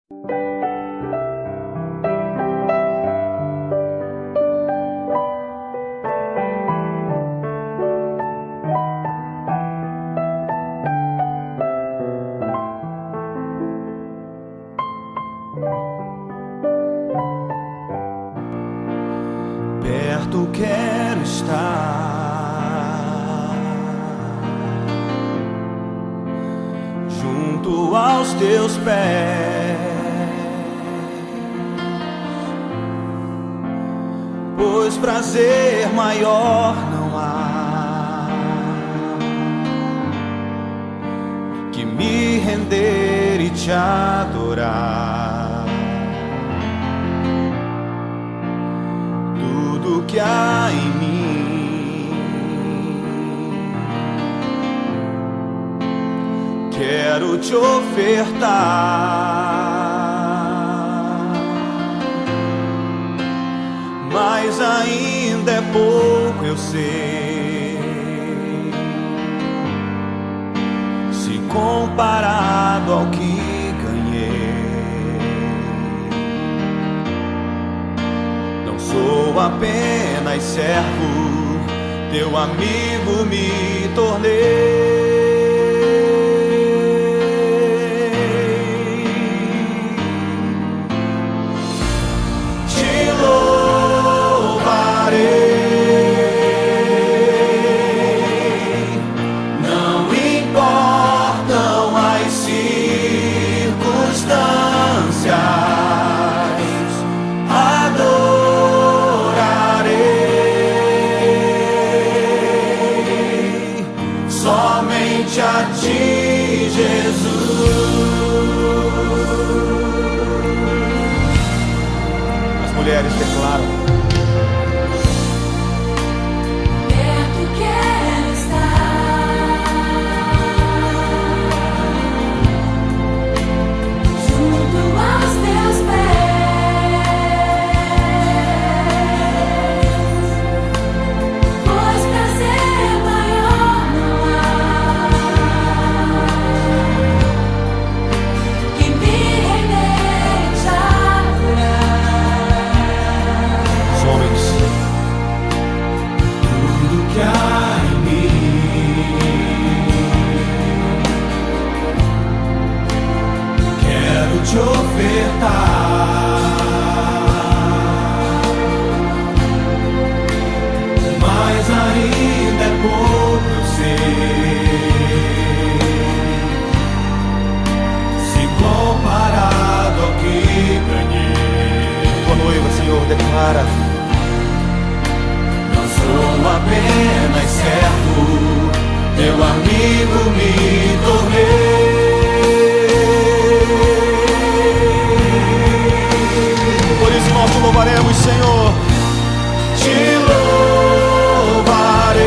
Perto quero estar, junto aos teus pés, pois prazer maior não há que me render e te adorar. Tudo que há em mim quero te ofertar, mas ainda é pouco, eu sei, se comparado ao que sou apenas servo, teu amigo me tornei. Te louvarei, não importam as circunstâncias. Somente a ti, Jesus. As mulheres declaram: perto quero estar, junto aos teus pés, pois prazer maior não há que me render e te adorar. Homens, tudo que há em mim quero te ofertar, mas ainda é pouco, eu sei, se comparado ao que ganhei. Tua noiva, Senhor, declara: não sou apenas servo, teu amigo me tornei. Por isso nós te louvaremos, Senhor. Te louvarei,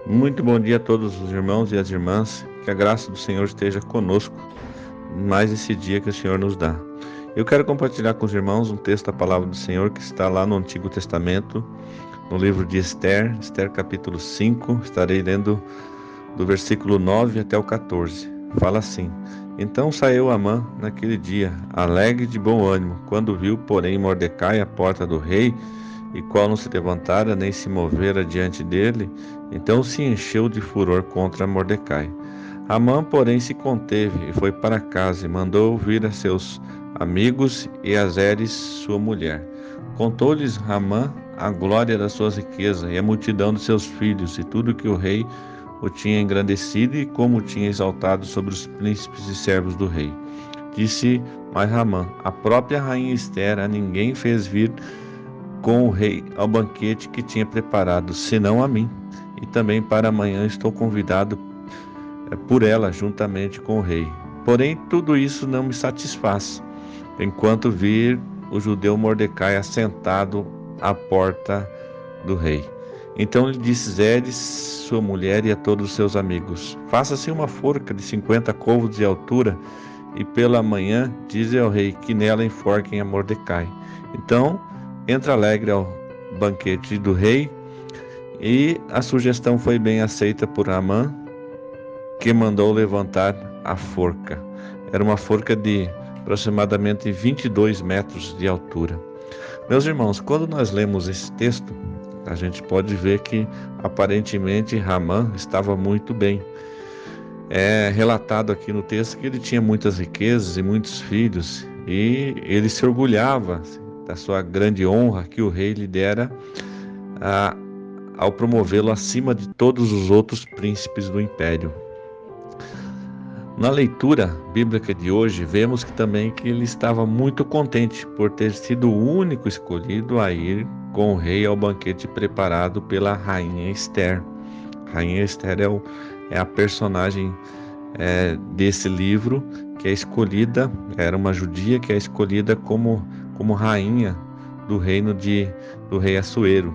Muito bom dia a todos os irmãos e as irmãs. Que a graça do Senhor esteja conosco mais esse dia que o Senhor nos dá. Eu quero compartilhar com os irmãos um texto da palavra do Senhor que está lá no Antigo Testamento, no livro de Esther, Esther capítulo 5. Estarei lendo do versículo 9 até o 14. Fala assim: Então saiu Amã naquele dia, alegre de bom ânimo, quando viu, porém, Mordecai à porta do rei, e qual não se levantara nem se movera diante dele, então se encheu de furor contra Mordecai. Amã, porém, se conteve e foi para casa e mandou vir a seus amigos e a Zeres, sua mulher. Contou-lhes Amã a glória das suas riquezas e a multidão de seus filhos e tudo que o rei o tinha engrandecido e como o tinha exaltado sobre os príncipes e servos do rei. Disse mais Amã: a própria rainha Esther a ninguém fez vir com o rei ao banquete que tinha preparado, senão a mim. E também para amanhã estou convidado por ela juntamente com o rei. Porém, tudo isso não me satisfaz, enquanto vir o judeu Mordecai assentado à porta do rei. Então lhe disse Zeres, sua mulher, e a todos os seus amigos: faça-se uma forca de 50 côvados de altura, e pela manhã dize ao rei que nela enforquem a Mordecai. Então entra alegre ao banquete do rei, e a sugestão foi bem aceita por Amã, que mandou levantar a forca. Era uma forca de aproximadamente 22 metros de altura. Meus irmãos, quando nós lemos esse texto, a gente pode ver que aparentemente Amã estava muito bem. É relatado aqui no texto que ele tinha muitas riquezas e muitos filhos, e ele se orgulhava da sua grande honra que o rei lhe dera ao promovê-lo acima de todos os outros príncipes do império. Na leitura bíblica de hoje, vemos que também que ele estava muito contente por ter sido o único escolhido a ir com o rei ao banquete preparado pela rainha Esther. A rainha Esther é a personagem desse livro que é escolhida, era uma judia que é escolhida como rainha do reino do rei Assuero.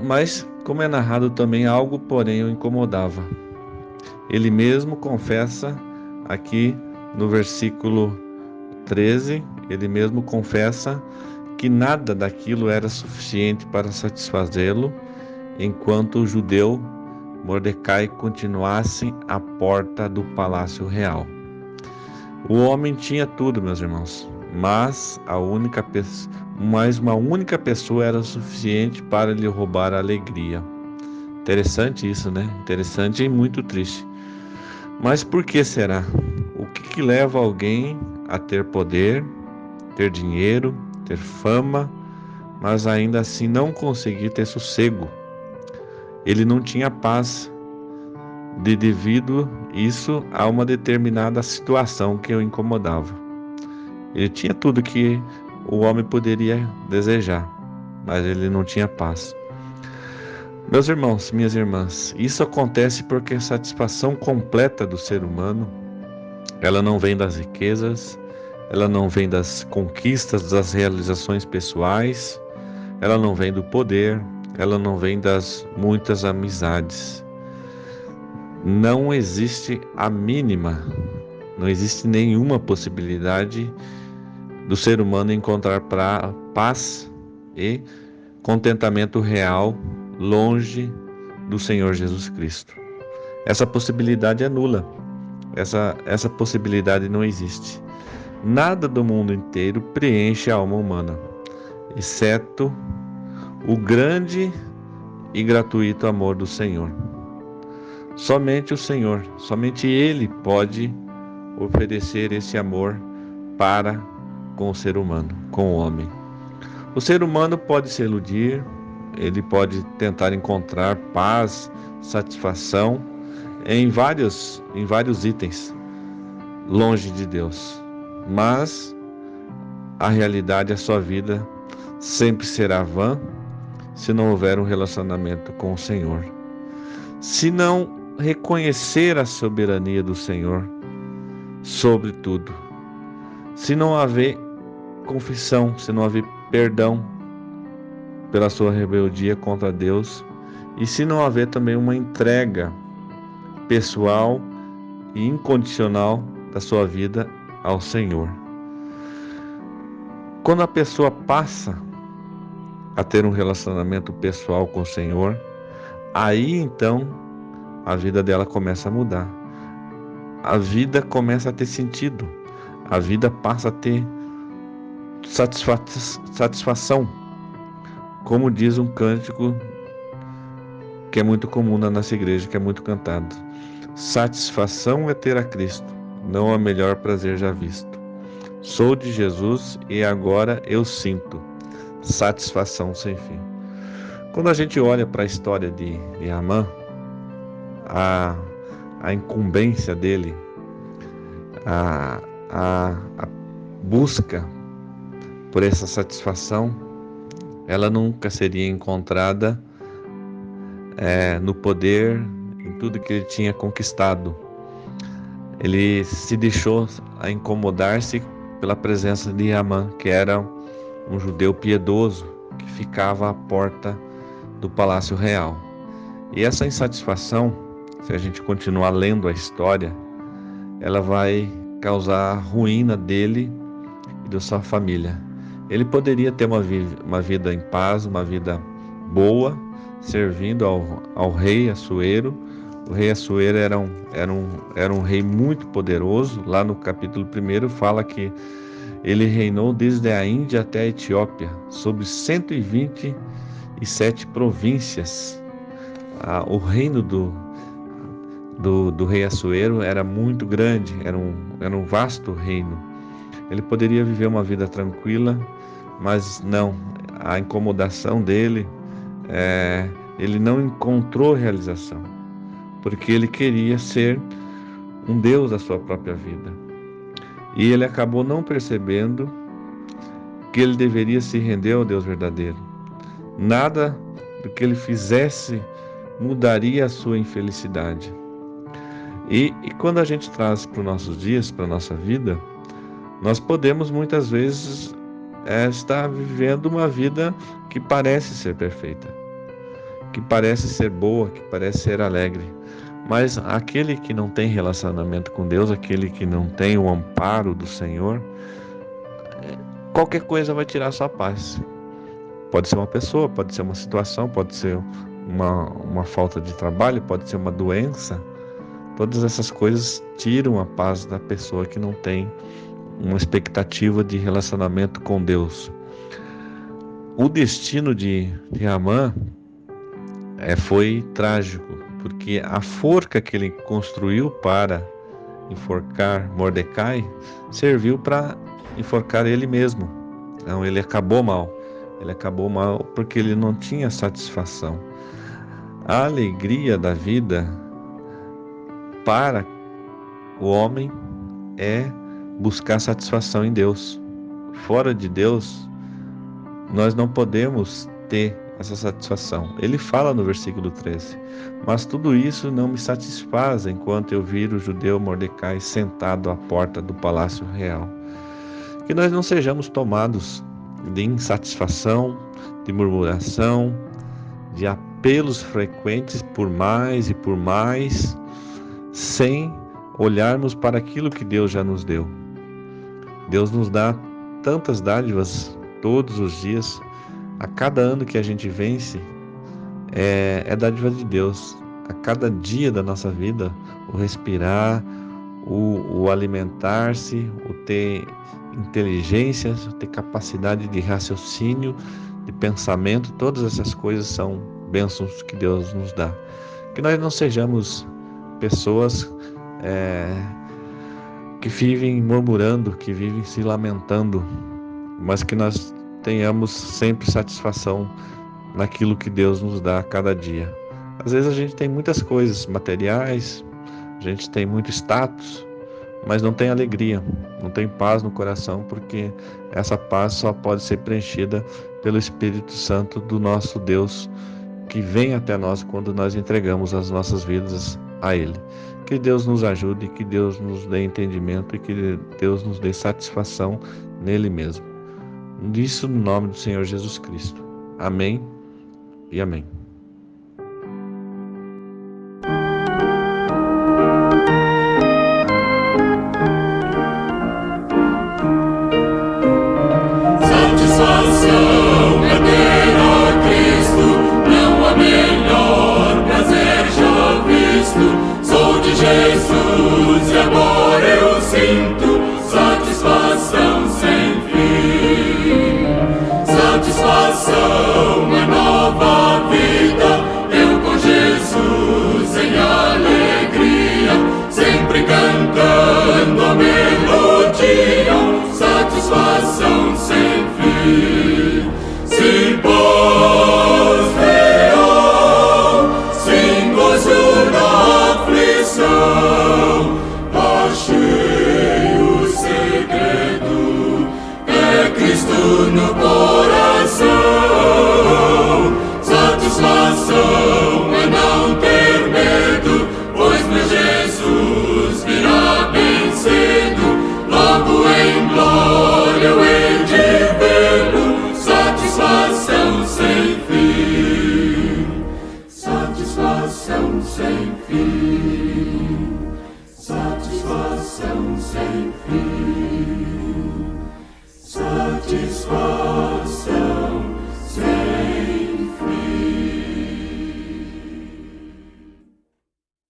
Mas, como é narrado também, algo porém o incomodava. Ele mesmo confessa aqui no versículo 13, ele mesmo confessa que nada daquilo era suficiente para satisfazê-lo, enquanto o judeu Mordecai continuasse à porta do palácio real. O homem tinha tudo, meus irmãos, mas uma única pessoa era suficiente para lhe roubar a alegria. Interessante isso, né? Interessante e muito triste. Mas por que será? O que leva alguém a ter poder, ter dinheiro, ter fama, mas ainda assim não conseguir ter sossego? Ele não tinha paz devido isso a uma determinada situação que o incomodava. Ele tinha tudo que o homem poderia desejar, mas ele não tinha paz. Meus irmãos, minhas irmãs, isso acontece porque a satisfação completa do ser humano, ela não vem das riquezas, ela não vem das conquistas, das realizações pessoais, ela não vem do poder, ela não vem das muitas amizades. Não existe a mínima, não existe nenhuma possibilidade do ser humano encontrar paz e contentamento real longe do Senhor Jesus Cristo. Essa possibilidade é nula. Essa possibilidade não existe. Nada do mundo inteiro preenche a alma humana, exceto o grande e gratuito amor do Senhor. Somente o Senhor, somente Ele pode oferecer esse amor para com o ser humano, com o homem. O ser humano pode se iludir, ele pode tentar encontrar paz, satisfação em vários itens longe de Deus, mas a realidade, a sua vida sempre será vã se não houver um relacionamento com o Senhor. Se não reconhecer a soberania do Senhor sobre tudo, se não haver confissão, se não haver perdão pela sua rebeldia contra Deus e se não haver também uma entrega pessoal e incondicional da sua vida ao Senhor. Quando a pessoa passa a ter um relacionamento pessoal com o Senhor, aí então a vida dela começa a mudar. A vida começa a ter sentido. A vida passa a ter satisfação. Como diz um cântico que é muito comum na nossa igreja, que é muito cantado: satisfação é ter a Cristo, não há melhor prazer já visto. Sou de Jesus e agora eu sinto satisfação sem fim. Quando a gente olha para a história de Amã, a incumbência dele, a busca por essa satisfação, ela nunca seria encontrada no poder, em tudo que ele tinha conquistado. Ele se deixou a incomodar-se pela presença de Amã, que era um judeu piedoso que ficava à porta do palácio real. E essa insatisfação, se a gente continuar lendo a história, ela vai causar a ruína dele e da sua família. Ele poderia ter uma vida em paz, uma vida boa, servindo ao rei Assuero. O rei Assuero era um rei muito poderoso. Lá no capítulo 1 fala que ele reinou desde a Índia até a Etiópia, sobre 127 províncias. O reino do rei Assuero era muito grande, era um vasto reino. Ele poderia viver uma vida tranquila, mas não, a incomodação dele, ele não encontrou realização, porque ele queria ser um Deus da sua própria vida. E ele acabou não percebendo que ele deveria se render ao Deus verdadeiro. Nada do que ele fizesse mudaria a sua infelicidade. E quando a gente traz para os nossos dias, para a nossa vida, nós podemos muitas vezes estar vivendo uma vida que parece ser perfeita, que parece ser boa, que parece ser alegre. Mas aquele que não tem relacionamento com Deus, aquele que não tem o amparo do Senhor, qualquer coisa vai tirar sua paz. Pode ser uma pessoa, pode ser uma situação, pode ser uma falta de trabalho, pode ser uma doença. Todas essas coisas tiram a paz da pessoa que não tem uma expectativa de relacionamento com Deus. O destino de Amã foi trágico, porque a forca que ele construiu para enforcar Mordecai serviu para enforcar ele mesmo. Então ele acabou mal. Ele acabou mal porque ele não tinha satisfação. A alegria da vida para o homem é buscar satisfação em Deus. Fora de Deus, nós não podemos ter essa satisfação. Ele fala no versículo 13: mas tudo isso não me satisfaz enquanto eu vir o judeu Mordecai sentado à porta do palácio real. Que nós não sejamos tomados de insatisfação, de murmuração, de apelos frequentes por mais e por mais, sem olharmos para aquilo que Deus já nos deu. Deus nos dá tantas dádivas todos os dias. A cada ano que a gente vence, é dádiva de Deus. A cada dia da nossa vida, o respirar, o alimentar-se, o ter inteligência, o ter capacidade de raciocínio, de pensamento, todas essas coisas são bênçãos que Deus nos dá. Que nós não sejamos pessoas que vivem murmurando, que vivem se lamentando, mas que nós tenhamos sempre satisfação naquilo que Deus nos dá a cada dia. Às vezes a gente tem muitas coisas materiais, a gente tem muito status, mas não tem alegria, não tem paz no coração, porque essa paz só pode ser preenchida pelo Espírito Santo do nosso Deus, que vem até nós quando nós entregamos as nossas vidas a Ele. Que Deus nos ajude, que Deus nos dê entendimento e que Deus nos dê satisfação nele mesmo. Isso no nome do Senhor Jesus Cristo. Amém e amém. sem fim.